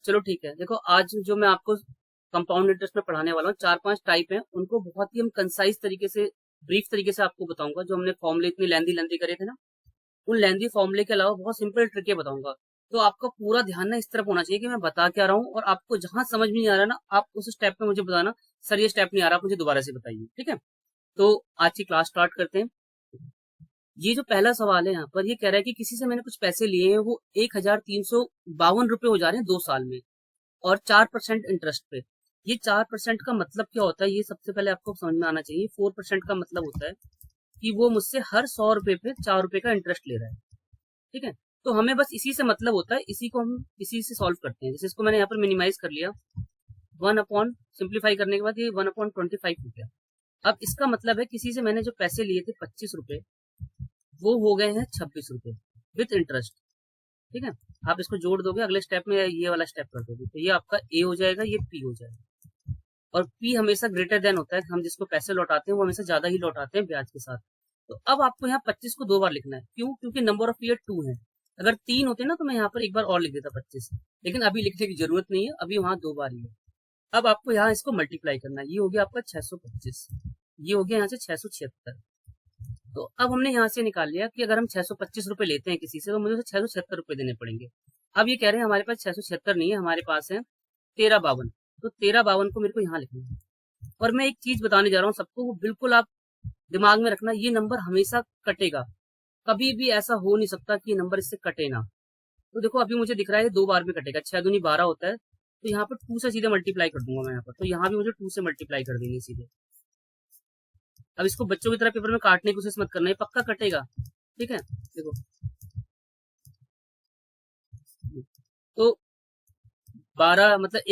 चलो ठीक है, देखो आज जो मैं आपको कंपाउंड इंटरेस्ट में पढ़ाने वाला हूँ, 4-5 टाइप हैं, उनको बहुत ही हम कंसाइज तरीके से, ब्रीफ तरीके से आपको बताऊंगा। जो हमने फॉर्मूले इतनी लेंदी लेंदी करे थे ना, उन लेंदी फॉर्मूले के अलावा बहुत सिंपल ट्रिके बताऊंगा। तो आपका पूरा ध्यान ना इस तरफ होना चाहिए कि मैं बता क्या रहा हूँ, और आपको जहां समझ में नहीं आ रहा ना, आप उस स्टेप पे मुझे बताना, सर ये स्टेप नहीं आ रहा, आप मुझे दोबारा से बताइए, ठीक है। तो आज की क्लास स्टार्ट करते हैं। ये जो पहला सवाल है यहाँ पर, ये कह रहा है कि किसी से मैंने कुछ पैसे लिए हैं, वो 1352 रुपए हो जा रहे हैं 2 साल में, और 4% इंटरेस्ट पे। ये 4% का मतलब क्या होता है, ये सबसे पहले आपको समझ में आना चाहिए। 4% का मतलब होता है कि वो मुझसे हर 100 रुपए पे 4 रुपए का इंटरेस्ट ले रहा है, ठीक है। तो हमें बस इसी से मतलब होता है, इसी को हम इसी से सॉल्व करते हैं। जैसे इसको मैंने यहाँ पर मिनिमाइज कर लिया, 1/सिंप्लीफाई करने के बाद ये 1/25 हो गया। अब इसका मतलब है किसी से मैंने जो पैसे लिए थे 25 रुपए, वो हो गए हैं 26 रुपए विथ इंटरेस्ट, ठीक है। आप इसको जोड़ दोगे अगले स्टेप में, ये वाला स्टेप कर दोगे, तो ये आपका ए हो जाएगा, ये पी हो जाएगा। और पी हमेशा ग्रेटर देन होता है, हम जिसको पैसे लौटाते हैं वो हमेशा ज्यादा ही लौटाते हैं ब्याज के साथ। तो अब आपको यहाँ 25 को 2 बार लिखना है, क्यों? क्योंकि नंबर ऑफ ईयर 2 है। अगर 3 होते ना तो मैं यहाँ पर एक बार और लिख देता 25, लेकिन अभी लिखने की जरूरत नहीं है, अभी वहां 2 बार ही है। अब आपको यहाँ इसको मल्टीप्लाई करना है, ये हो गया आपका 625, ये हो गया यहाँ से 676। तो अब हमने यहाँ से निकाल लिया कि अगर हम 625 रुपए लेते हैं किसी से, तो मुझे 676 रुपए देने पड़ेंगे। अब ये कह रहे हैं हमारे पास 676 नहीं है, हमारे पास है 1352। तो 1352 को मेरे को यहाँ लिखना है। और मैं एक चीज बताने जा रहा हूँ सबको, वो बिल्कुल आप दिमाग में रखना, ये नंबर हमेशा कटेगा, कभी भी ऐसा हो नहीं सकता कि ये नंबर इससे कटे ना। तो देखो अभी मुझे दिख रहा है 2 बार में कटेगा, 6 दूनी 12 होता है, तो यहाँ पर 2 से सीधे मल्टीप्लाई कर दूंगा मैं यहाँ पर, तो यहाँ भी मुझे 2 से मल्टीप्लाई कर देंगे सीधे। अब इसको बच्चों की तरह पेपर में काटने की कोशिश मत करना, ये पक्का कटेगा, ठीक है। देखो तो 12 मतलब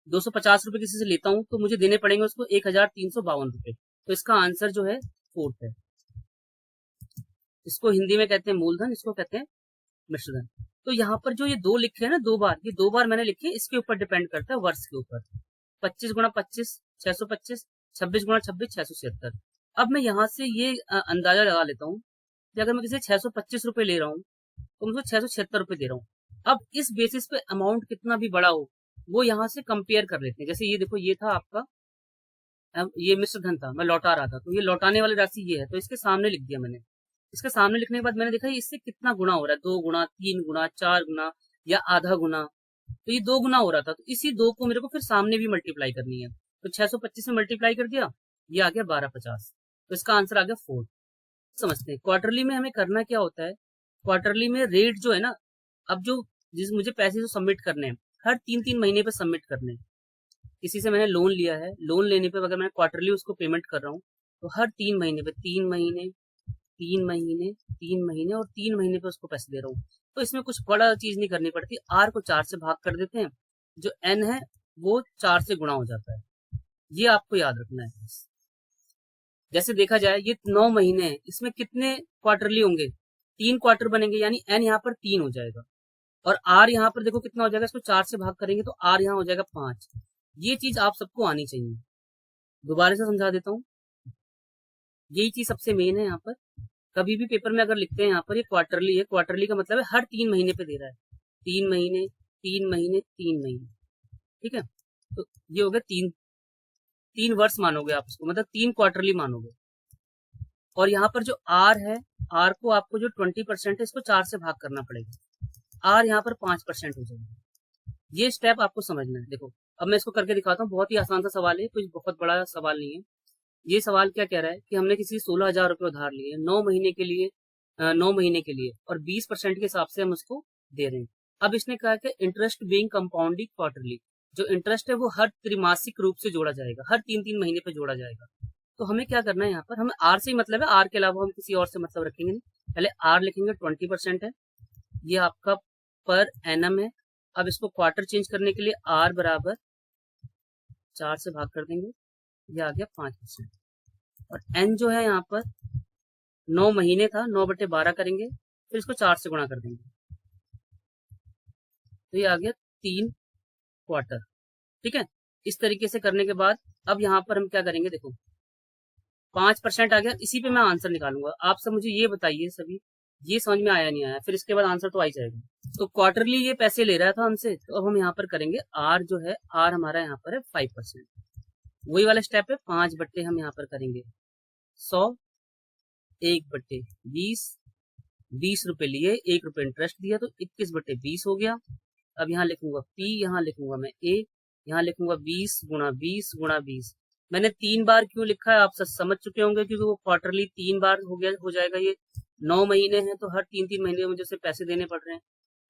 1250 रुपए किसी से लेता हूँ, तो मुझे देने पड़ेंगे उसको 1352 रुपए। तो इसका आंसर जो है फोर्थ है। इसको हिंदी में कहते हैं मूलधन, इसको कहते हैं मिश्रधन। तो यहाँ पर जो ये 2 लिखे हैं ना 2 बार, ये 2 बार मैंने लिखे, इसके ऊपर डिपेंड करता है, वर्ष के ऊपर। 25 × 25 625, 26 × 26 676। अब मैं यहाँ से ये अंदाजा लगा लेता हूँ कि अगर मैं किसी 625 रुपए ले रहा हूँ, तो मुझे 676 रुपए दे रहा हूँ। अब इस बेसिस पे अमाउंट कितना भी बड़ा हो, वो यहाँ से कंपेयर कर लेते हैं। जैसे ये देखो, ये था आपका, ये मिश्र धन था, मैं लौटा रहा था, तो ये लौटाने वाली राशि ये है, तो इसके सामने लिख दिया मैंने। इसके सामने लिखने के बाद मैंने देखा इससे कितना गुना हो रहा है, 2 गुना, 3 गुना, 4 गुना, या आधा गुना। तो ये 2 गुना हो रहा था, तो इसी 2 को मेरे को फिर सामने भी मल्टीप्लाई करनी है। तो 625 में मल्टीप्लाई कर दिया, ये आ गया 1250। तो इसका आंसर आ गया 4। समझते हैं क्वार्टरली में हमें करना क्या होता है। क्वार्टरली में रेट जो है ना, अब जो जिस मुझे पैसे जो सबमिट करने हैं, हर 3-3 महीने पे सबमिट करने हैं। किसी से मैंने लोन लिया है, लोन लेने पे अगर मैं क्वार्टरली उसको पेमेंट कर रहा हूँ, तो हर 3 महीने पे, 3 महीने, 3 महीने, 3 महीने और 3 महीने पे उसको पैसे दे रहा हूँ। तो इसमें कुछ बड़ा चीज नहीं करनी पड़ती, आर को 4 से भाग कर देते हैं, जो एन है वो 4 से गुणा हो जाता है। ये आपको याद रखना है। जैसे देखा जाए ये 9 महीने हैं, इसमें कितने क्वार्टरली होंगे? 3 क्वार्टर बनेंगे, यानी एन यहाँ पर 3 हो जाएगा। और आर यहाँ पर देखो कितना हो जाएगा, इसको 4 से भाग करेंगे तो आर यहाँ हो जाएगा 5। ये चीज आप सबको आनी चाहिए। दोबारा से समझा देता हूँ, यही चीज सबसे मेन है यहाँ पर। कभी भी पेपर में अगर लिखते हैं यहाँ पर ये क्वार्टरली है, क्वार्टरली का मतलब है हर 3 महीने पे दे रहा है, 3 महीने, 3 महीने, 3 महीने, ठीक है। तो ये हो गया 3 वर्ष मानोगे आप इसको, मतलब 3 क्वार्टरली मानोगे। और यहाँ पर जो आर है, आर को आपको जो 20% है, इसको 4 से भाग करना पड़ेगा, आर यहाँ पर 5% हो जाएगा। ये स्टेप आपको समझना है। देखो अब मैं इसको करके दिखाता हूँ, बहुत ही आसान सा सवाल है, कुछ बहुत बड़ा सवाल नहीं है। ये सवाल क्या कह रहा है कि हमने किसी 16,000 रुपए उधार लिए 9 महीने के लिए, 9 महीने के लिए, और 20% के हिसाब से हम उसको दे रहे हैं। अब इसने कहा कि इंटरेस्ट बीइंग कंपाउंडिंग क्वार्टरली, जो इंटरेस्ट है वो हर त्रिमासिक रूप से जोड़ा जाएगा, हर 3-3 महीने पे जोड़ा जाएगा। तो हमें क्या करना है, यहाँ पर हमें आर से ही मतलब है, आर के अलावा हम किसी और से मतलब रखेंगे नहीं। पहले आर लिखेंगे, 20% है, ये आपका पर एनम है। अब इसको क्वार्टर चेंज करने के लिए आर बराबर 4 से भाग कर देंगे, ये आ गया 5%। और एन जो है यहाँ पर 9 महीने था, 9/12 करेंगे, फिर इसको 4 से गुणा कर देंगे, तो ये आ गया 3 क्वार्टर, ठीक है। इस तरीके से करने के बाद अब यहाँ पर हम क्या करेंगे, देखो 5% आ गया, इसी पे मैं आंसर निकालूंगा। आप सब मुझे ये बताइए सभी ये समझ में आया नहीं आया, फिर इसके बाद आंसर तो आ ही जाएगा। तो क्वार्टरली ये पैसे ले रहा था हमसे, तो अब हम यहाँ पर करेंगे आर जो है, आर हमारा यहाँ पर है 5%। वही वाला स्टेप है, 5 हम यहाँ पर करेंगे 100, 1/20, 20 रुपए लिए, 1 रुपए इंटरेस्ट दिया, तो 21/20 हो गया। अब यहाँ लिखूंगा P, यहाँ लिखूंगा मैं A, यहाँ लिखूंगा 20 गुणा 20 गुणा 20। मैंने 3 बार क्यों लिखा है आप सब समझ चुके होंगे, क्योंकि वो क्वार्टरली 3 बार हो जाएगा। ये 9 महीने हैं, तो हर 3-3 महीने में मुझे उसे पैसे देने पड़ रहे हैं,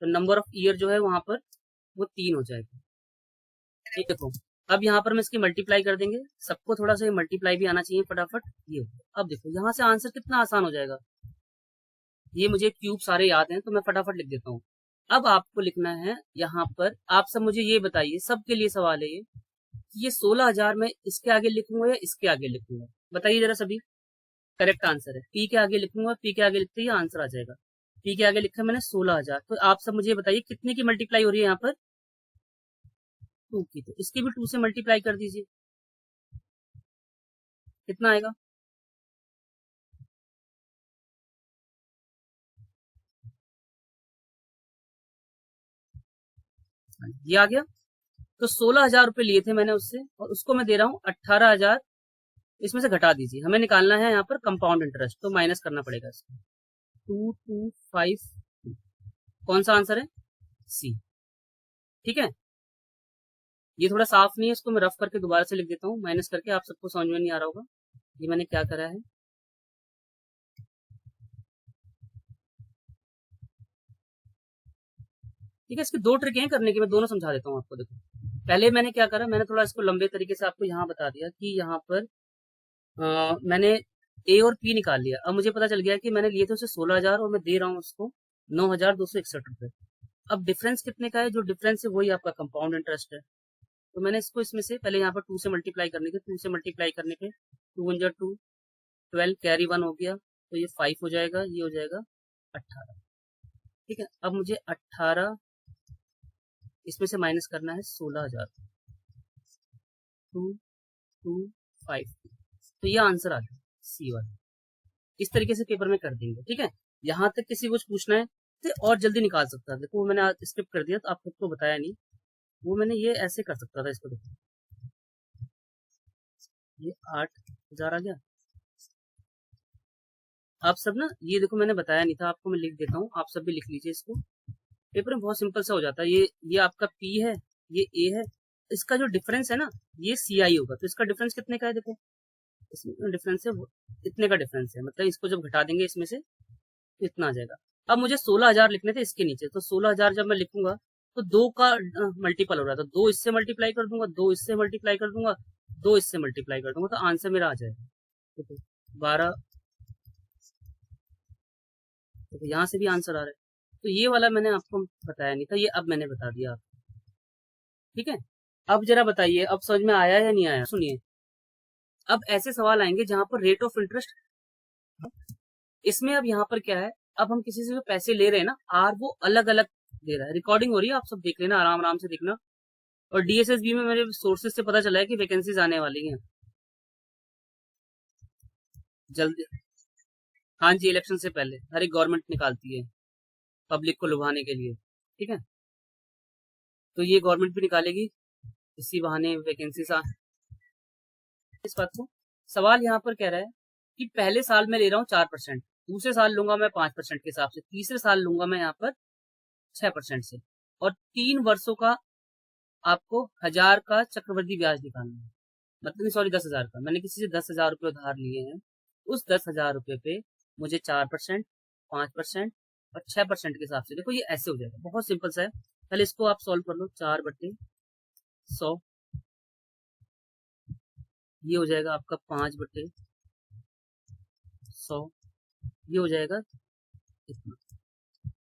तो नंबर ऑफ ईयर जो है वहां पर वो 3 हो जाएगा। ये देखो, अब यहाँ पर मैं इसकी मल्टीप्लाई कर देंगे, सबको थोड़ा सा मल्टीप्लाई भी आना चाहिए फटाफट। ये अब देखो यहाँ से आंसर कितना आसान हो जाएगा। ये मुझे क्यूब सारे याद हैं, तो मैं फटाफट लिख देता हूँ। अब आपको लिखना है यहाँ पर, आप सब मुझे ये बताइए, सबके लिए सवाल है ये 16,000 मैं इसके आगे लिखूंगा या इसके आगे लिखूंगा, बताइए जरा सभी। करेक्ट आंसर है पी के आगे लिखूंगा, पी के आगे लिखते ही आंसर आ जाएगा। पी के आगे लिखा मैंने 16,000, तो आप सब मुझे बताइए कितने की मल्टीप्लाई हो रही है यहाँ पर, 2 की, तो इसकी भी 2 से मल्टीप्लाई कर दीजिए, कितना आएगा, ये आ गया। तो 16,000 रुपए लिए थे मैंने उससे, और उसको मैं दे रहा हूँ 18,000, इसमें से घटा दीजिए, हमें निकालना है यहाँ पर कंपाउंड इंटरेस्ट, तो माइनस करना पड़ेगा इसको। 2252, कौन सा आंसर है, सी। ठीक है, ये थोड़ा साफ नहीं है, इसको मैं रफ करके दोबारा से लिख देता हूँ माइनस करके, आप सबको समझ में नहीं आ रहा होगा ये मैंने क्या करा है। ठीक है, इसकी 2 ट्रिक हैं करने की, मैं दोनों समझा देता हूँ आपको। देखो, पहले मैंने क्या करा, मैंने थोड़ा इसको लंबे तरीके से आपको यहाँ बता दिया कि यहाँ पर मैंने ए और पी निकाल लिया। अब मुझे पता चल गया कि मैंने लिए थे उसे 16,000 और मैं दे रहा हूँ उसको 9,261 रुपए। अब डिफरेंस कितने का है, जो डिफरेंस है वही आपका कंपाउंड इंटरेस्ट है। तो मैंने इसको इसमें से पहले यहाँ पर 2 से मल्टीप्लाई करने के, 2 से मल्टीप्लाई करने पे 2 × 2 12, कैरी 1 हो गया, तो ये 5 हो जाएगा, ये हो जाएगा 18। ठीक है, अब मुझे 18 इसमें से माइनस करना है 16,000, 2252, तो ये आंसर आ गया सी वाला। इस तरीके से पेपर में कर देंगे। ठीक है, यहाँ तक किसी कुछ पूछना है तो और जल्दी निकाल सकता था। देखो मैंने स्किप कर दिया, तो आपको तो बताया नहीं, वो मैंने ये ऐसे कर सकता था। इसको देखो, ये 8,000 आ गया। आप सब ना, ये देखो मैंने बताया नहीं था आपको, मैं लिख देता हूँ, आप सब भी लिख लीजिए इसको। पेपर में बहुत सिंपल सा हो जाता है। ये आपका पी है, ये ए है, इसका जो डिफरेंस है ना ये सी आई होगा, तो इसका डिफरेंस कितने का है, देखो इसमें डिफरेंस है इतने का डिफरेंस है, मतलब इसको जब घटा देंगे इसमें से तो इतना आ जाएगा। अब मुझे 16,000 लिखने थे इसके नीचे, तो 16,000 जब मैं लिखूंगा तो 2 का मल्टीपल हो रहा था, 2 इससे मल्टीप्लाई कर दूंगा, 2 इससे मल्टीप्लाई कर दूंगा, 2 इससे मल्टीप्लाई कर दूंगा, तो आंसर मेरा आ जाएगा। देखो 12, देखो यहाँ से भी आंसर आ रहा है। तो ये वाला मैंने आपको बताया नहीं था, ये अब मैंने बता दिया आपको। ठीक है, अब जरा बताइए, अब समझ में आया या नहीं आया, सुनिए। अब ऐसे सवाल आएंगे जहां पर रेट ऑफ इंटरेस्ट, इसमें अब यहाँ पर क्या है, अब हम किसी से जो पैसे ले रहे हैं ना आर, वो अलग अलग दे रहा है। रिकॉर्डिंग हो रही है, आप सब देख लेना, आराम आराम से देखना। और डीएसएसबी में मेरे सोर्सेज से पता चला है कि वैकेंसीज आने वाली हैं जल्दी। हाँ जी, इलेक्शन से पहले हर एक गवर्नमेंट निकालती है पब्लिक को लुभाने के लिए। ठीक है, तो ये गवर्नमेंट भी निकालेगी, इसी बहाने वैकेंसीज आ। इस बात को, सवाल यहाँ पर कह रहा है कि पहले साल में ले रहा हूँ 4%, दूसरे साल लूंगा मैं 5% के हिसाब से, तीसरे साल लूंगा मैं यहाँ पर 6% से, और 3 वर्षों का आपको 1,000 का चक्रवृद्धि ब्याज निकालना है। मतलब सॉरी 10,000 का, मैंने किसी से 10,000 रुपये उधार लिए हैं, उस 10,000 रुपये पे मुझे 4%, 5% और 6% के हिसाब से, देखो ये ऐसे हो जाएगा, बहुत सिंपल सा है। पहले इसको आप सॉल्व कर लो, 4/100, ये हो जाएगा आपका 5/100, ये हो जाएगा इतना।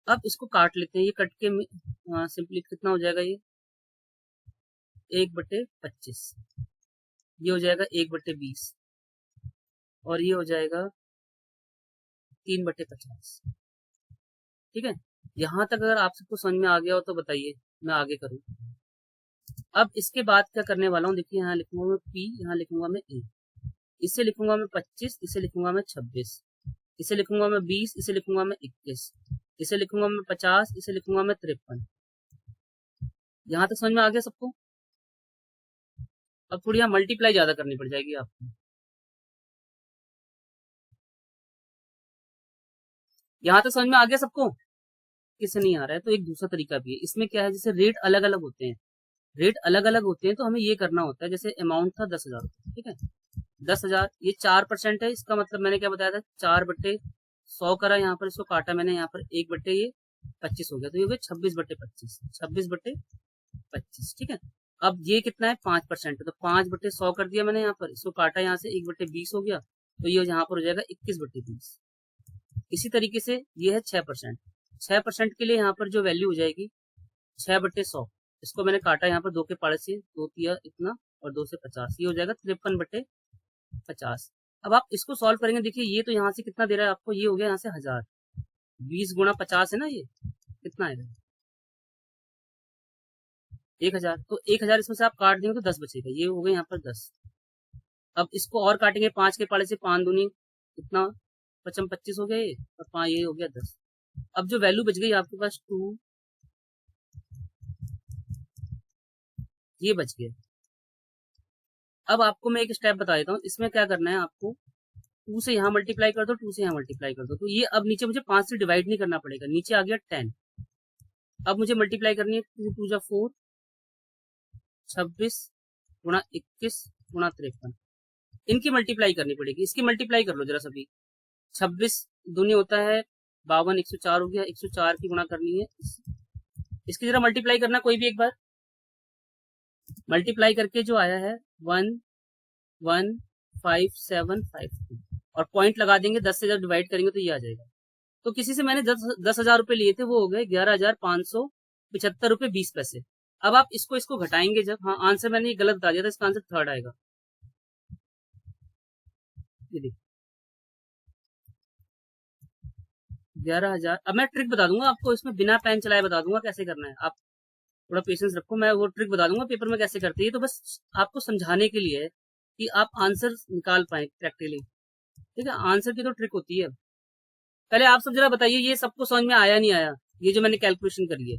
अब इसको काट लेते हैं, ये कट के सिंपली कितना हो जाएगा, ये 1/25, ये हो जाएगा 1/20, और ये हो जाएगा 3/50। ठीक है, यहाँ तक अगर आप सबको समझ में आ गया हो तो बताइए, मैं आगे करूँ। अब इसके बाद क्या करने वाला हूँ, देखिए यहाँ लिखूंगा मैं पी, यहाँ लिखूंगा मैं ए, इसे लिखूंगा मैं 25, इसे लिखूंगा मैं 26। इसे लिखूंगा मैं 20, इसे लिखूंगा मैं 21, इसे लिखूंगा मैं 50, इसे लिखूंगा मैं 53। यहां तक समझ में आ गया सबको? अब थोड़ी यहाँ मल्टीप्लाई ज्यादा करनी पड़ जाएगी आपको। यहाँ तक समझ में आ गया सबको? किसे नहीं आ रहा है तो एक दूसरा तरीका भी है। इसमें क्या है, जैसे रेट अलग अलग होते हैं, रेट अलग अलग होते हैं तो हमें ये करना होता है। जैसे अमाउंट था 10,000 रुपये, ठीक है, 10,000, ये 4% है। इसका मतलब मैंने क्या बताया था, 4/100 करा, यहाँ पर इसको काटा मैंने, यहाँ पर 1/, ये 25 हो गया, तो ये हो गया 26/25, 26/25, ठीक है। अब ये कितना है, 5% है, तो 5/100 कर दिया मैंने, यहाँ पर इसको काटा, यहाँ से 1/20 हो गया, तो ये यहाँ पर हो जाएगा 21/20। इसी तरीके से ये है 6%, 6% के लिए यहाँ पर जो वैल्यू हो जाएगी 6/100, इसको मैंने काटा यहाँ पर 2 के पाड़े से, 2 तिया इतना और 2 से 50, ये हो जाएगा 53/50। अब आप इसको सॉल्व करेंगे, देखिए ये तो यहाँ से कितना दे रहा है आपको, ये हो गया यहाँ से 1000, 20 गुणा 50 है ना, ये कितना आएगा 1000, तो 1000 इसमें से आप काट देंगे तो 10 बचेगा, ये हो गया यहाँ पर 10। अब इसको और काटेंगे 5 के पाड़े से, 5 दूनी इतना 25 हो गया ये, और 5 ये हो गया 10। अब जो वैल्यू बच गई आपके पास 2, ये बच गया। अब आपको मैं एक स्टेप बता देता हूँ, इसमें क्या करना है आपको, 2 से यहाँ मल्टीप्लाई कर दो, 2 से यहाँ मल्टीप्लाई कर दो, तो ये अब नीचे मुझे 5 से डिवाइड नहीं करना पड़ेगा, नीचे आ गया 10। अब मुझे मल्टीप्लाई करनी है, 2 2 जा 4, 26 गुणा 21 गुणा 53, इनकी मल्टीप्लाई करनी पड़ेगी। इसकी मल्टीप्लाई कर लो जरा सभी, 26 दूनी होता है 52, 104 हो गया, 104 की गुणा करनी है, इसकी जरा मल्टीप्लाई करना कोई भी एक बार, मल्टीप्लाई करके जो आया है 1,15752, और पॉइंट लगा देंगे, 10 से जब डिवाइड करेंगे तो ये आ जाएगा। तो किसी से मैंने 10,000 रुपए लिए थे, वो हो गए 11,575 रुपए 20 पैसे। अब आप इसको घटाएंगे जब, हाँ आंसर मैंने ये गलत बता दिया था, इसका आंसर थर्ड आएगा। ये देखिए 11,000। अब मैं ट्रिक बता दूंगा आपको, इसमें बिना पेन चलाए बता दूंगा कैसे करना है, आप थोड़ा पेशेंस रखो, मैं वो ट्रिक बता दूंगा पेपर में कैसे करते हैं। ये तो बस आपको समझाने के लिए है कि आप आंसर निकाल पाए प्रैक्टिकली, ठीक है। आंसर की तो ट्रिक होती है। पहले आप सब जरा बताइए, ये सबको समझ में आया नहीं आया, ये जो मैंने कैलकुलेशन करी है,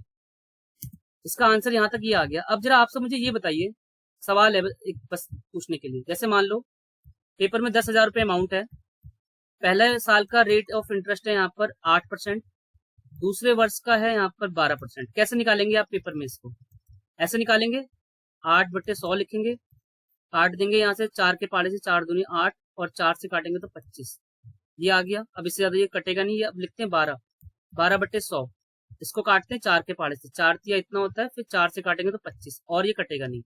इसका आंसर यहाँ तक ये आ गया। अब जरा आप सब मुझे ये बताइए, सवाल है एक बस पूछने के लिए, जैसे मान लो पेपर में 10,000 रुपए अमाउंट है, पहले साल का रेट ऑफ इंटरेस्ट है यहाँ पर 8%, दूसरे वर्ष का है यहाँ पर 12%। कैसे निकालेंगे आप पेपर में इसको, ऐसे निकालेंगे, 8/100 लिखेंगे, काट देंगे यहाँ से 4 के पाड़े से, 4 दूनी 8, और 4 से काटेंगे तो 25, ये आ गया। अब इससे ज्यादा ये कटेगा नहीं, अब लिखते हैं 12, 12/100, इसको काटते हैं 4 के पाड़े से, 4 तिया इतना होता है, फिर 4 से काटेंगे तो 25, और ये कटेगा नहीं।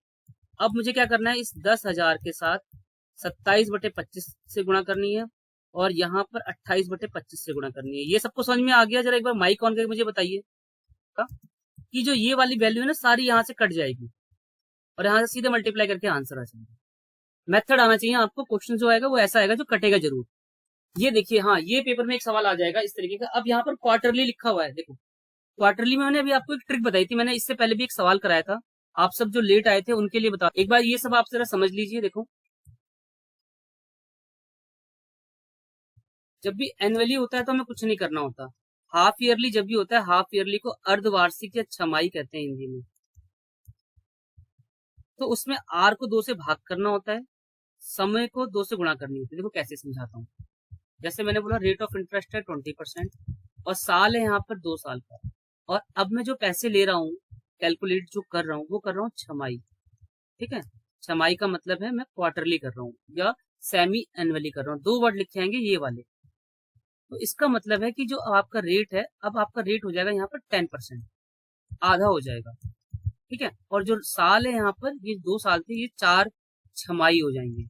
अब मुझे क्या करना है, इस 10,000 के साथ 27/25 से गुणा करनी है, और यहाँ पर 28/25 से गुणा करनी है। ये सबको समझ में आ गया? जरा एक बार माइक ऑन करके मुझे बताइए कि जो ये वाली वैल्यू है ना, सारी यहाँ से कट जाएगी और यहाँ से सीधे मल्टीप्लाई करके आंसर आ जाएगा। मेथड आना चाहिए आपको, क्वेश्चन जो आएगा वो ऐसा आएगा जो कटेगा जरूर। ये देखिए, हाँ ये पेपर में एक सवाल आ जाएगा इस तरीके का। अब यहाँ पर क्वार्टरली लिखा हुआ है, देखो क्वार्टरली में मैंने अभी आपको एक ट्रिक बताई थी, मैंने इससे पहले भी एक सवाल कराया था, आप सब जो लेट आए थे उनके लिए बता, एक बार ये सब आप जरा समझ लीजिए। देखो जब भी एनुअली होता है तो हमें कुछ नहीं करना होता, हाफ ईयरली जब भी होता है, हाफ ईयरली को अर्धवार्षिक या छमाही कहते हैं हिंदी में, तो उसमें आर को 2 से भाग करना होता है, समय को 2 से गुणा करनी होती है। देखो कैसे समझाता हूँ, जैसे मैंने बोला रेट ऑफ इंटरेस्ट है 20%, और साल है यहाँ पर 2 साल का, और अब मैं जो पैसे ले रहा हूँ, कैलकुलेट जो कर रहा हूँ वो कर रहा हूँ छमाही, ठीक है। छमाही का मतलब है मैं क्वार्टरली कर रहा हूँ या सेमी एनुअली कर रहा हूँ, 2 वर्ड लिखे आएंगे ये वाले। तो इसका मतलब है कि जो आपका रेट है, अब आपका रेट हो जाएगा यहाँ पर 10%, आधा हो जाएगा, ठीक है। और जो साल है यहाँ पर, ये 2 साल थे, ये 4 छमाही हो जाएंगे।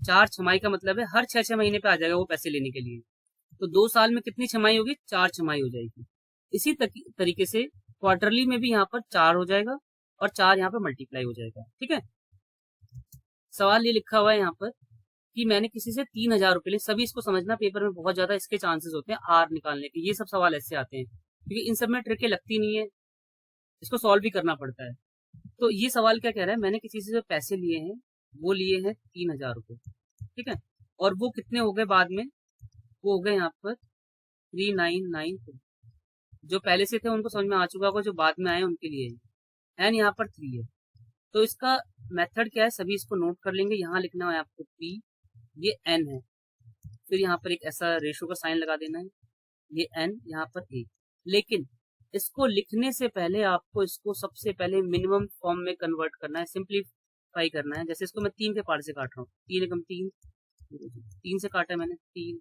4 छमाही का मतलब है हर 6 महीने पे आ जाएगा वो पैसे लेने के लिए, तो 2 साल में कितनी छमाही होगी, 4 छमाही हो जाएगी। इसी तरीके से क्वार्टरली में भी यहाँ पर 4 हो जाएगा और 4 यहाँ पर मल्टीप्लाई हो जाएगा, ठीक है। सवाल ये लिखा हुआ है यहाँ पर कि मैंने किसी से 3,000 रुपए लिए, सभी इसको समझना, पेपर में बहुत ज्यादा इसके चांसेस होते हैं आर निकालने के, ये सब सवाल ऐसे आते हैं क्योंकि इन सब में ट्रिकें लगती नहीं है, इसको सॉल्व भी करना पड़ता है। तो ये सवाल क्या कह रहा है, मैंने किसी से पैसे लिए हैं, वो लिए हैं 3,000 रुपए, ठीक है, और वो कितने हो गए बाद में वो हो गए यहाँ पर 3992। जो पहले से थे उनको समझ में आ चुका होगा, जो बाद में आए उनके लिए एन यहाँ पर 3 है। तो इसका मेथड क्या है, सभी इसको नोट कर लेंगे। यहाँ लिखना है आपको पी, ये एन है, फिर यहाँ पर एक ऐसा रेशो का साइन लगा देना है, ये एन यहाँ पर ए। लेकिन इसको लिखने से पहले आपको इसको सबसे पहले मिनिमम फॉर्म में कन्वर्ट करना है, सिंप्लीफाई करना है। जैसे इसको मैं 3 के पार्ट से काट रहा हूँ, 3 एकम 3, 3 से काटा मैंने 3।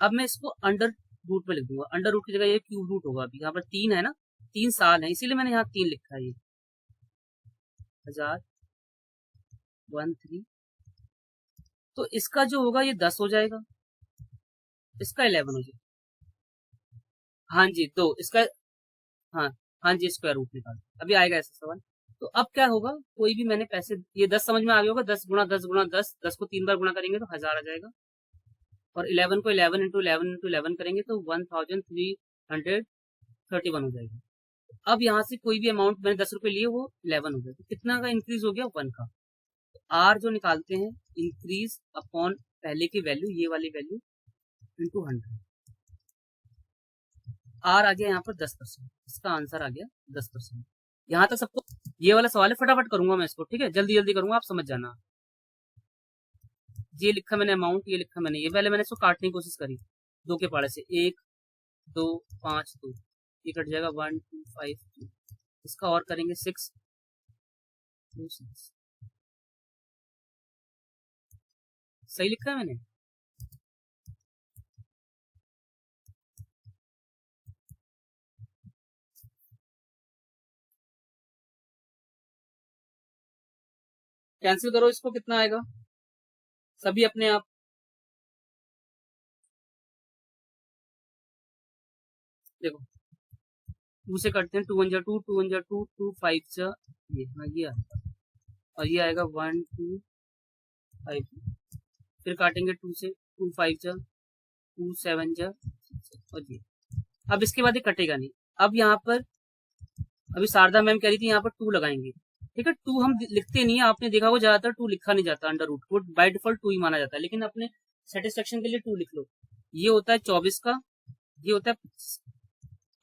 अब मैं इसको अंडर रूट में लिख दूंगा, अंडर रूट की जगह ये क्यूब रूट होगा। अभी यहाँ पर 3 है ना, 3 साल है, इसीलिए मैंने यहाँ 3 लिखा है। ये 1013, तो इसका जो होगा ये 10 हो जाएगा, इसका 11 हो जाएगा। हाँ जी, तो इसका हाँ हाँ जी, स्क्वायर रूट निकाल, अभी आएगा ऐसा सवाल। तो अब क्या होगा, कोई भी मैंने पैसे, ये 10 समझ में आ गया होगा, 10 गुणा 10 गुणा 10, 10 को 3 बार गुणा करेंगे तो 1000 आ जाएगा, और 11 को 11 इंटू 11 इंटू 11 करेंगे तो 1331 हो जाएगा। अब यहाँ से कोई भी अमाउंट मैंने 10 रुपए लिए, वो 11 हो जाएगा। कितना का इंक्रीज हो गया, 1 का। आर जो निकालते हैं, इंक्रीज अपॉन पहले की वैल्यू, ये वाली वैल्यू, इंटू 100। आर आ गया यहाँ पर 10%, इसका आंसर आ गया 10%। यहाँ तक सबको ये वाला सवाल है, फटाफट करूंगा मैं इसको, ठीक है, जल्दी जल्दी करूंगा, आप समझ जाना। ये लिखा मैंने अमाउंट, ये लिखा मैंने, ये पहले मैंने इसको काटने की कोशिश करी, 2 के पाड़े से, 1 2 5 2, ये कट जाएगा 1 2 5 2। इसका और करेंगे 6 2 6, सही लिखा है मैंने। कैंसिल करो इसको, कितना आएगा सभी अपने आप। देखो 2 से करते हैं, 2 1 जा 2, 2 1 जा 2, 2 5 जा ये, हाँ ये आएगा, और ये आएगा 1 2 5। फिर काटेंगे 2 से, 2 5 जा 2 7 जा, और ये। अब इसके बाद ये कटेगा नहीं। अब यहाँ पर अभी शारदा मैम कह रही थी यहाँ पर 2 लगाएंगे, ठीक है। 2 हम लिखते नहीं है, आपने देखा वो ज्यादातर 2 लिखा नहीं जाता अंडर रूट, वो बाय डिफॉल्ट 2 ही माना जाता है, लेकिन अपने सेटिस्फेक्शन के लिए 2 लिख लो। ये होता है 24 का, ये होता है 25।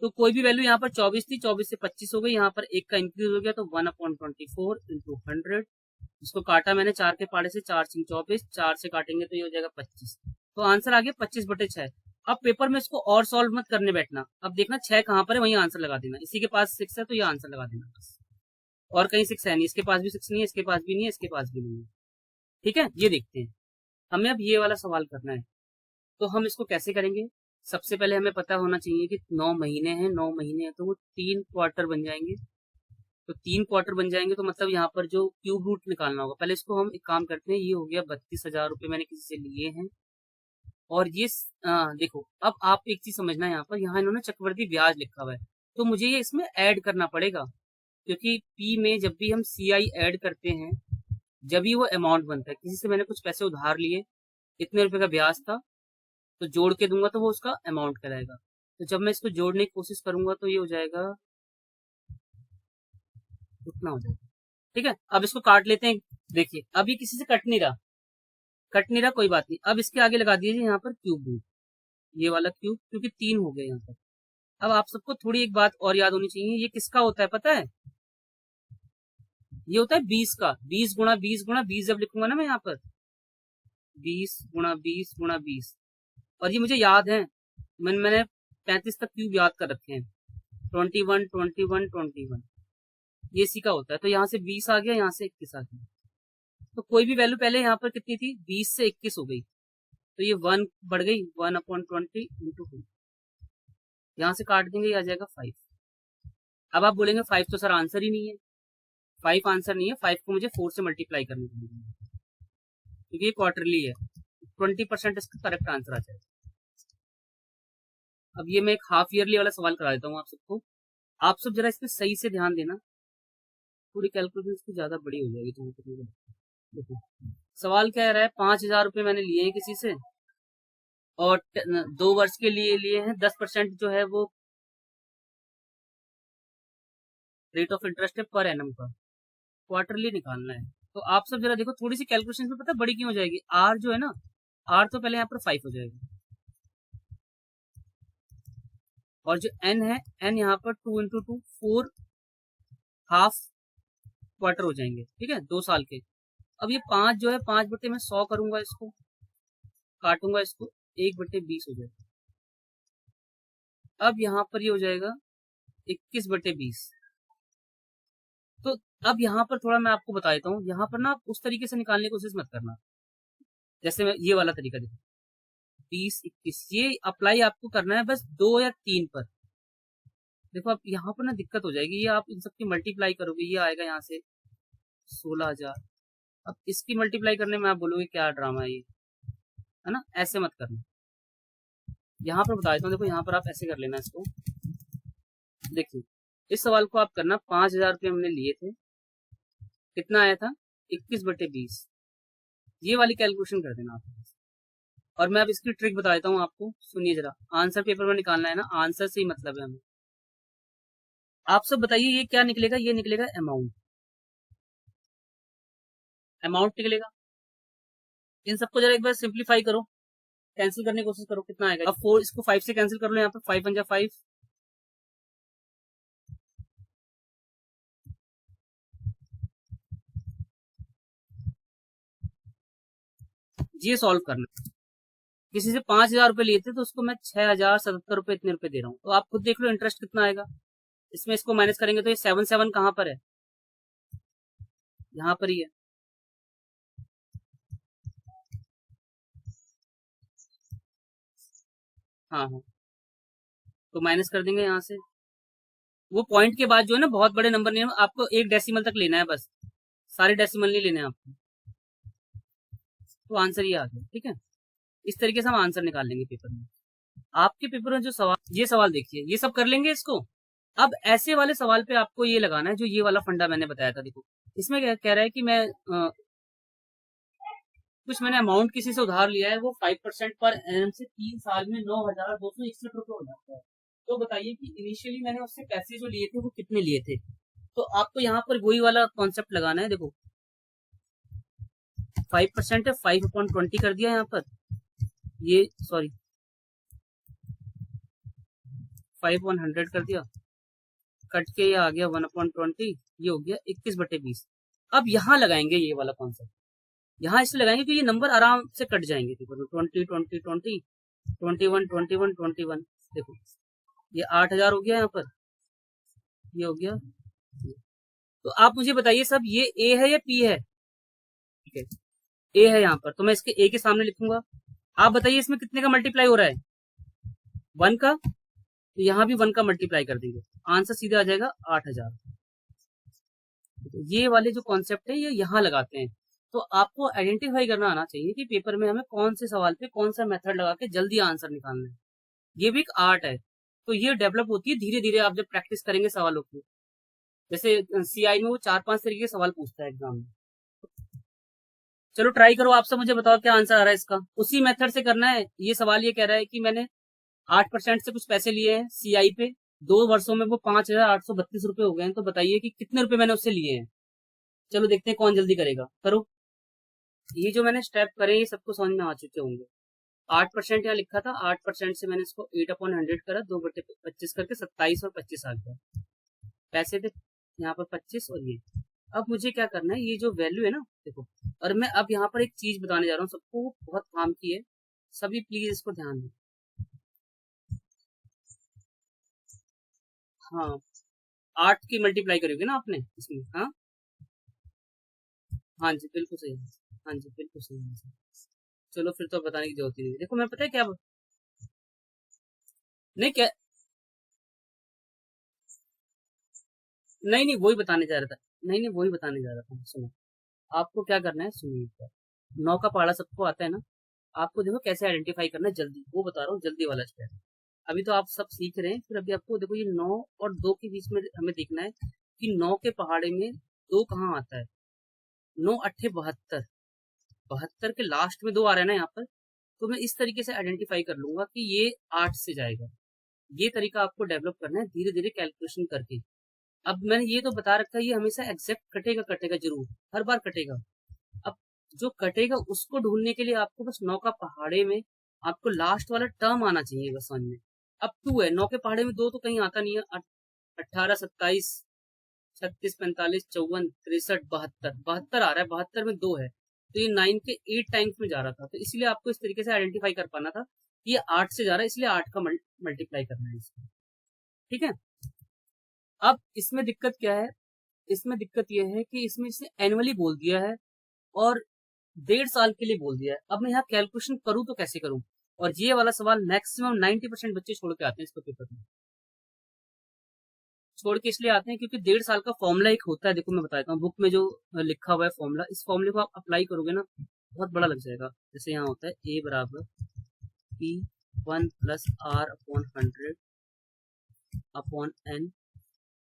तो कोई भी वैल्यू यहाँ पर 24 थी, 24 से 25 हो गई, यहाँ पर 1 का इंक्रीज हो गया, तो 1/24 इंटू 100। इसको काटा मैंने 4 के पाड़े से, 4 6 24, 4 से काटेंगे तो ये हो जाएगा 25। तो आंसर आ गया 25/6। अब पेपर में इसको और सॉल्व मत करने बैठना, अब देखना 6 कहाँ पर है, वहीं आंसर लगा देना। इसी के पास 6 है तो ये आंसर लगा देना बस, और कहीं 6 है नहीं, इसके पास भी 6 नहीं है, इसके पास भी नहीं है, इसके पास भी नहीं है, ठीक है। ये देखते हैं, हमें अब ये वाला सवाल करना है। तो हम इसको कैसे करेंगे, सबसे पहले हमें पता होना चाहिए कि 9 महीने हैं, 9 महीने हैं तो वो 3 क्वार्टर बन जाएंगे। तो 3 क्वार्टर बन जाएंगे तो मतलब यहाँ पर जो क्यूब रूट निकालना होगा, पहले इसको हम एक काम करते हैं। ये हो गया 32,000 रुपये मैंने किसी से लिए हैं, और ये देखो अब आप एक चीज समझना, यहाँ पर यहाँ इन्होंने चक्रवृद्धि ब्याज लिखा हुआ है, तो मुझे ये इसमें ऐड करना पड़ेगा, क्योंकि पी में जब भी हम CI ऐड करते हैं, जब भी वो अमाउंट बनता है। किसी से मैंने कुछ पैसे उधार लिए, इतने रुपए का ब्याज था, तो जोड़ के दूंगा तो वो उसका अमाउंट कहलाएगा। तो जब मैं इसको जोड़ने की कोशिश करूंगा तो ये हो जाएगा, उतना हो जाएगा, ठीक है। अब इसको काट लेते हैं, देखिए अभी किसी से कट नहीं रहा, कट नहीं रहा, कोई बात नहीं। अब इसके आगे लगा दीजिए यहाँ पर क्यूब रूट, ये वाला क्यूब, क्योंकि 3 हो गए यहाँ पर। अब आप सबको थोड़ी एक बात और याद होनी चाहिए, ये किसका होता है पता है, ये होता है 20 का। 20 गुणा 20 गुणा 20 जब लिखूंगा ना मैं यहाँ पर, 20 गुणा 20 गुणा 20, और ये मुझे याद है, मैंने 35 तक क्यूब याद कर रखे हैं, 21 21 21, ये इसी का होता है। तो यहाँ से 20 आ गया, यहाँ से 21 आ गया, तो कोई भी वैल्यू पहले यहाँ पर कितनी थी, 20 से 21 हो गई, तो ये 1 बढ़ गई, 1/20 इंटू 2, यहाँ से काट देंगे, ये आ जाएगा 5। अब आप बोलेंगे 5 तो सर आंसर ही नहीं है, 5 आंसर नहीं है, 5 को मुझे 4 से मल्टीप्लाई करनी पड़ेगी, क्योंकि ये क्वार्टरली है। 20% इसका करेक्ट आंसर आ जाएगा। अब ये मैं एक हाफ ईयरली वाला सवाल करा देता हूँ आप सबको, आप सब जरा इसमें सही से ध्यान देना, पूरी कैलकुलेशन इसकी ज्यादा बड़ी हो जाएगी। देखो सवाल क्या रहा है, 5,000 रुपये मैंने लिए हैं किसी से, और 2 वर्ष के लिए हैं, 10% जो है वो रेट ऑफ इंटरेस्ट है पर एनम का, क्वार्टरली निकालना है। तो आप सब जरा देखो, थोड़ी सी कैलकुलेशन में पता बड़ी क्यों हो जाएगी, आर जो है ना, r तो पहले यहाँ पर 5 हो जाएगा, और जो n है, n यहाँ पर 2 इंटू 2 4 हाफ क्वार्टर हो जाएंगे, ठीक है, 2 साल के। अब ये 5 जो है 5 बटे मैं 100 करूंगा, इसको काटूंगा, इसको 1/20 हो जाएगा। अब यहाँ पर ये हो जाएगा 21/20। तो अब यहाँ पर थोड़ा मैं आपको बता देता हूँ, यहाँ पर ना आप उस तरीके से निकालने की कोशिश मत करना, जैसे मैं ये वाला तरीका देखो, 20 21, ये अप्लाई आपको करना है बस 2 या 3 पर। देखो अब यहाँ पर ना दिक्कत हो जाएगी, ये आप इन सबकी मल्टीप्लाई करोगे, ये आएगा यहाँ से 16,000। अब इसकी मल्टीप्लाई करने में आप बोलोगे क्या ड्रामा है ये, है ना, ऐसे मत करना। यहाँ पर बता देता हूँ, देखो यहाँ पर आप ऐसे कर लेना इसको। देखिए इस सवाल को आप करना, 5,000 रुपये हमने लिए थे, कितना आया था 21/20, ये वाली कैलकुलेशन कर देना आप। और मैं अब इसकी ट्रिक बता देता हूँ आपको, सुनिए जरा। आंसर पेपर में निकालना है ना, आंसर से ही मतलब है हमें। आप सब बताइए ये क्या निकलेगा, ये निकलेगा अमाउंट, अमाउंट निकलेगा। इन सबको जरा एक बार सिंप्लीफाई करो, कैंसिल करने की कोशिश करो, कितना आएगा। अब 4 इसको 5 से कैंसिल कर लो, यहाँ पर 5 1 जा 5, ये सॉल्व करना। किसी से 5,000 रुपए लिए थे तो उसको मैं 6,077 रुपए, इतने रुपए दे रहा हूँ, तो आप खुद देख लो इंटरेस्ट कितना आएगा। इसमें इसको माइनस करेंगे तो ये 7 कहाँ पर है, यहाँ पर ही है। हाँ हाँ, तो माइनस कर देंगे यहाँ से। वो पॉइंट के बाद जो है ना, बहुत बड़े नंबर नहीं, आपको 1 डेसिमल तक लेना है बस, सारे डेसिमल नहीं लेने आपको। तो आंसर ये आ गया, ठीक है। इस तरीके से हम आंसर निकाल लेंगे पेपर में। आपके पेपर में जो सवाल, ये सवाल देखिए, ये सब कर लेंगे इसको। अब ऐसे वाले सवाल पे आपको ये लगाना है, जो ये वाला फंडा मैंने बताया था। देखो इसमें क्या कह रहा है कि मैं कुछ मैंने अमाउंट किसी से उधार लिया है, वो 5% पर एनम से 3 साल में 9,261 रुपए हो जाता है। तो बताइए कि इनिशियली मैंने उससे पैसे जो लिए थे वो कितने लिए थे। तो आपको यहाँ पर वही वाला कॉन्सेप्ट लगाना है। देखो 5% है, 5/20 कर दिया यहाँ पर, ये सॉरी 5/100 कर दिया, कट के ये आ गया 1/20, ये हो गया 21/20। अब यहाँ लगाएंगे ये वाला कॉन्सेप्ट, यहाँ इसलिए लगाएंगे कि ये नंबर आराम से कट जाएंगे। देखो 20 20 20 21 21 21, देखो ये 8,000 हो गया यहाँ पर, ये हो गया। तो आप मुझे बताइए सब, ये ए है या पी है, ठीक है ए है यहाँ पर, तो मैं इसके ए के सामने लिखूंगा। आप बताइए इसमें कितने का मल्टीप्लाई हो रहा है, 1 का, तो यहाँ भी 1 का मल्टीप्लाई कर देंगे, आंसर सीधा आ जाएगा 8,000। ये वाले जो कॉन्सेप्ट है ये यहाँ लगाते हैं। तो आपको आइडेंटिफाई करना आना चाहिए कि पेपर में हमें कौन से सवाल पे कौन सा मेथड लगा के जल्दी आंसर निकालना है। ये भी एक आर्ट है, तो ये डेवलप होती है धीरे धीरे, आप जब प्रैक्टिस करेंगे सवालों की। जैसे सीआई में वो 4-5 तरीके के सवाल पूछता है एग्जाम में। चलो ट्राई करो, आप सब मुझे बताओ क्या आंसर आ रहा है इसका। उसी मेथड से करना है। ये सवाल ये कह रहा है कि मैंने 8% से कुछ पैसे लिए हैं सीआई पे, 2 वर्षों में वो 5,832 रुपए हो गए हैं, तो बताइए कि कितने रुपए मैंने उससे लिए हैं। चलो देखते हैं कौन जल्दी करेगा, करो। ये जो मैंने स्टेप करे ये सबको समझ में आ चुके होंगे। 8% यहाँ लिखा था, 8% से मैंने इसको 8/100 करा, 2/25 करके 27 और 25 आ गया। पैसे थे यहाँ पर 25 और ये। अब मुझे क्या करना है, ये जो वैल्यू है ना, देखो, और मैं अब यहाँ पर एक चीज बताने जा रहा हूँ सबको, बहुत काम की है, सभी प्लीज इसको ध्यान दें। हाँ 8 की मल्टीप्लाई करोगे ना आपने इसमें, हाँ हाँ जी बिल्कुल सही, हाँ जी बिल्कुल सही। चलो फिर तो बताने की जरूरत ही नहीं। देखो मैं पता है क्या, नहीं क्या, नहीं नहीं वही बताने जा रहा था, नहीं नहीं वही बताने जा रहा था। सुनो आपको क्या करना है, सुनिए एक बार। 9 का पहाड़ा सबको आता है ना, आपको देखो कैसे आइडेंटिफाई करना है जल्दी, वो बता रहा हूँ, जल्दी वाला स्टेप। अभी तो आप सब सीख रहे हैं, फिर अभी आपको देखो ये 9 और 2 के बीच में हमें देखना है कि 9 के पहाड़े में 2 कहाँ आता है। 9 अट्ठे 72, 72 के लास्ट में 2 आ रहा है ना यहाँ पर, तो मैं इस तरीके से आइडेंटिफाई कर लूंगा कि ये 8 से जाएगा। ये तरीका आपको डेवलप करना है धीरे धीरे कैलकुलेशन करके। अब मैंने ये तो बता रखा है, ये हमेशा एग्जैक्ट कटेगा, कटेगा जरूर, हर बार कटेगा। अब जो कटेगा उसको ढूंढने के लिए आपको बस 9 का पहाड़े में आपको लास्ट वाला टर्म आना चाहिए बस समझ में। अब 2 है, 9 के पहाड़े में 2 तो कहीं आता नहीं है। 18, 27, 36, 45, 54, 63, 72, 72 आ रहा है, 72 में 2 है, तो ये 9 के 8 टाइम्स में जा रहा था। तो इसलिए आपको इस तरीके से आइडेंटिफाई कर पाना था कि ये 8 से जा रहा है, इसलिए 8 का मल्टीप्लाई करना है इसको। ठीक है। अब इसमें दिक्कत क्या है, इसमें दिक्कत यह है कि इसमें इसने एनुअली बोल दिया है और 1.5 साल के लिए बोल दिया है। अब मैं यहाँ कैलकुलेशन करूँ तो कैसे करूँ, और ये वाला सवाल मैक्सिमम 90% बच्चे छोड़ के आते हैं इसको पेपर में। छोड़ के इसलिए आते हैं क्योंकि 1.5 साल का फॉर्मूला एक होता है, देखो मैं बताता हूँ बुक में जो लिखा हुआ है फॉर्मूला, इस फॉर्मूले को आप अप्लाई करोगे ना बहुत बड़ा लग जाएगा। जैसे यहाँ होता है A बराबर P1 plus R upon 100 upon N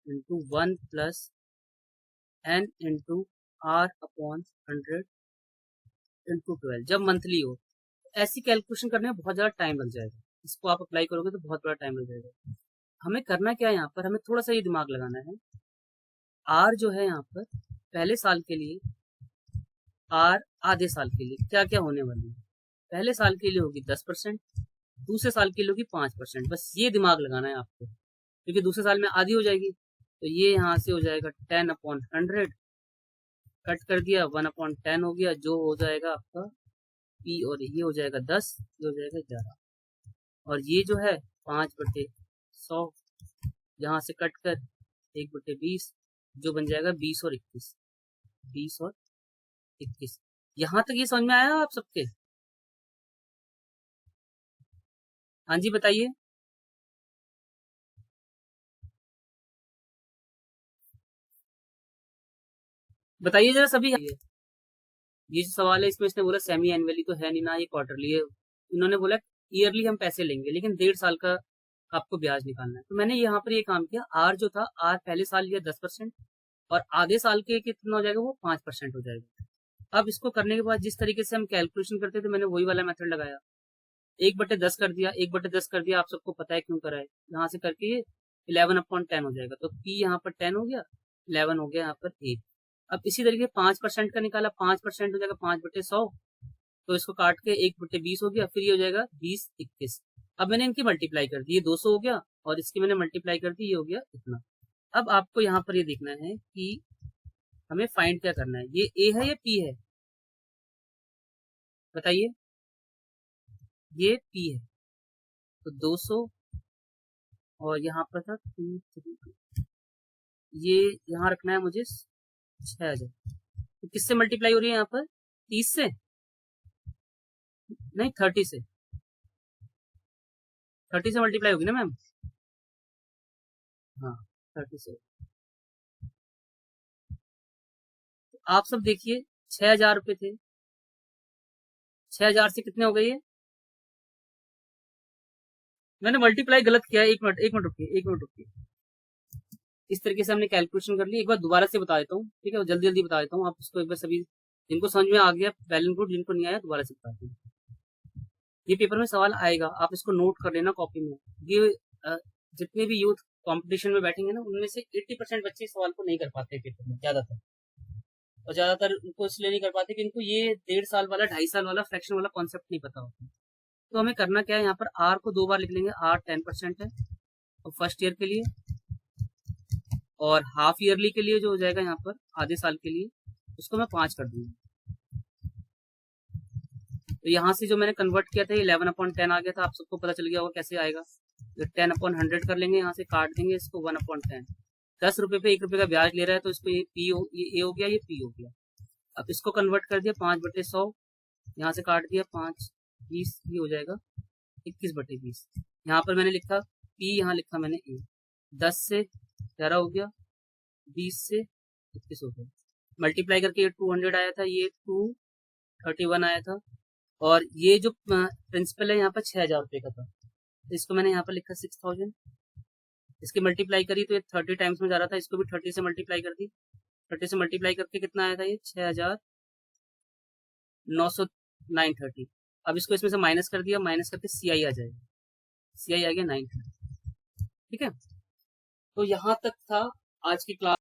into 1 plus N into R upon 100 into 12 जब मंथली हो। ऐसी कैलकुलेशन करने में बहुत ज़्यादा टाइम लग जाएगा, इसको आप अप्लाई करोगे तो बहुत बड़ा टाइम लग जाएगा। हमें करना क्या है यहाँ पर, हमें थोड़ा सा ये दिमाग लगाना है। R जो है यहाँ पर पहले साल के लिए, R आधे साल के लिए क्या क्या होने वाली है। पहले साल के लिए होगी 10%, दूसरे साल के लिए होगी 5%। बस ये दिमाग लगाना है आपको, क्योंकि दूसरे साल में आधी हो जाएगी। तो ये यहाँ से हो जाएगा 10 अपॉन 100, कट कर दिया 1 अपॉन 10 हो गया, जो हो जाएगा आपका P, और ये हो जाएगा 10, ये हो जाएगा 11, और ये जो है 5/100 यहाँ से कट कर 1/20 जो बन जाएगा 20 और 21, 20 और 21। यहाँ तक ये समझ में आया आप सबके? हाँ जी बताइए। बताइए जरा सभी। ये जो सवाल है इसमें इसने बोला सेमी एनुअली तो है नहीं ना, ये क्वार्टरली है। इन्होंने बोला ईयरली हम पैसे लेंगे लेकिन 1.5 साल का आपको ब्याज निकालना है। तो मैंने यहाँ पर ये काम किया, आर जो था, आर पहले साल लिया 10% और आधे साल के कितना हो जाएगा वो 5% हो जाएगा। अब इसको करने के बाद जिस तरीके से हम कैलकुलेशन करते थे मैंने वही वाला मेथड लगाया, 1/10 कर दिया, 1/10 कर दिया। आप सबको पता है क्यों करा है, यहाँ से करके ये 11/10 हो जाएगा। तो P यहाँ पर 10 हो गया, 11 हो गया यहाँ पर 8। अब इसी तरीके 5% का निकाला, 5% हो जाएगा 5/100, तो इसको काट के 1/20 हो गया, फिर ये हो जाएगा 20, 21। अब मैंने इनकी मल्टीप्लाई कर दी, ये 200 हो गया और इसकी मैंने मल्टीप्लाई कर दी, ये हो गया इतना। अब आपको यहाँ पर ये देखना है कि हमें फाइंड क्या करना है, ये A है या P है, बताइए। ये P है, तो 200 और यहाँ पर था 2, 3, ये यहाँ रखना है मुझे 6000। तो किससे मल्टीप्लाई हो रही है यहाँ पर, 30 से नहीं 30 से, 30 से मल्टीप्लाई होगी ना मैम, हाँ 30 से। तो आप सब देखिए 6000 रुपये थे, 6000 से कितने हो गए ये, मैंने मल्टीप्लाई गलत किया है। एक मिनट रुकिए, 1 मिनट रुकिए। इस तरीके से हमने कैलकुलेशन कर ली, एक बार दोबारा से बता देता हूँ, ठीक है, जल्दी जल्दी बता देता हूँ। आप इसको एक बार सभी जिनको समझ में आ गया वेल एंड गुड, जिनको नहीं आया दोबारा से बता दूँ। ये पेपर में सवाल आएगा, आप इसको नोट कर लेना कॉपी में। ये जितने भी यूथ कंपटीशन में बैठेंगे ना उनमें से 80% बच्चे इस सवाल को नहीं कर पाते पेपर में, ज्यादातर। और ज्यादातर उनको इसलिए नहीं कर पाते कि इनको ये 1.5 साल वाला 2.5 साल वाला फ्रैक्शन वाला कॉन्सेप्ट नहीं पता होता। तो हमें करना क्या है, यहाँ पर आर को 2 बार लिख लेंगे, आर 10% है और फर्स्ट ईयर के लिए, और हाफ ईयरली के लिए जो हो जाएगा यहाँ पर आधे साल के लिए, उसको मैं 5 कर दूंगा। तो यहाँ से जो मैंने कन्वर्ट किया था ये 11/10 आ गया था, आप सबको पता चल गया होगा कैसे आएगा। तो 10/100 कर लेंगे, यहाँ से काट देंगे इसको 1/10। 10 रुपए पे 1 रुपए का ब्याज ले रहा है, तो इसको ये ए हो गया, ये पी हो गया। अब इसको कन्वर्ट कर दिया 5/100, यहाँ से काट दिया 5, 20, ये हो जाएगा 21/20। यहाँ पर मैंने लिखा पी, यहाँ लिखा मैंने ए। 10 से 11 हो गया, 20 से 21 हो गया। मल्टीप्लाई करके ये 200 आया था, ये 231 आया था, और ये जो प्रिंसिपल है यहाँ पर 6000 रुपये का था, तो इसको मैंने यहाँ पर लिखा 6000। इसकी मल्टीप्लाई करी तो ये 30 टाइम्स में जा रहा था, इसको भी 30 से मल्टीप्लाई कर दी। 30 से मल्टीप्लाई करके कितना आया था, ये 6930। अब इसको इसमें से माइनस कर दिया, माइनस करके CI आ जाएगा, CI आ गया 930। ठीक है, तो यहाँ तक था आज की क्लास।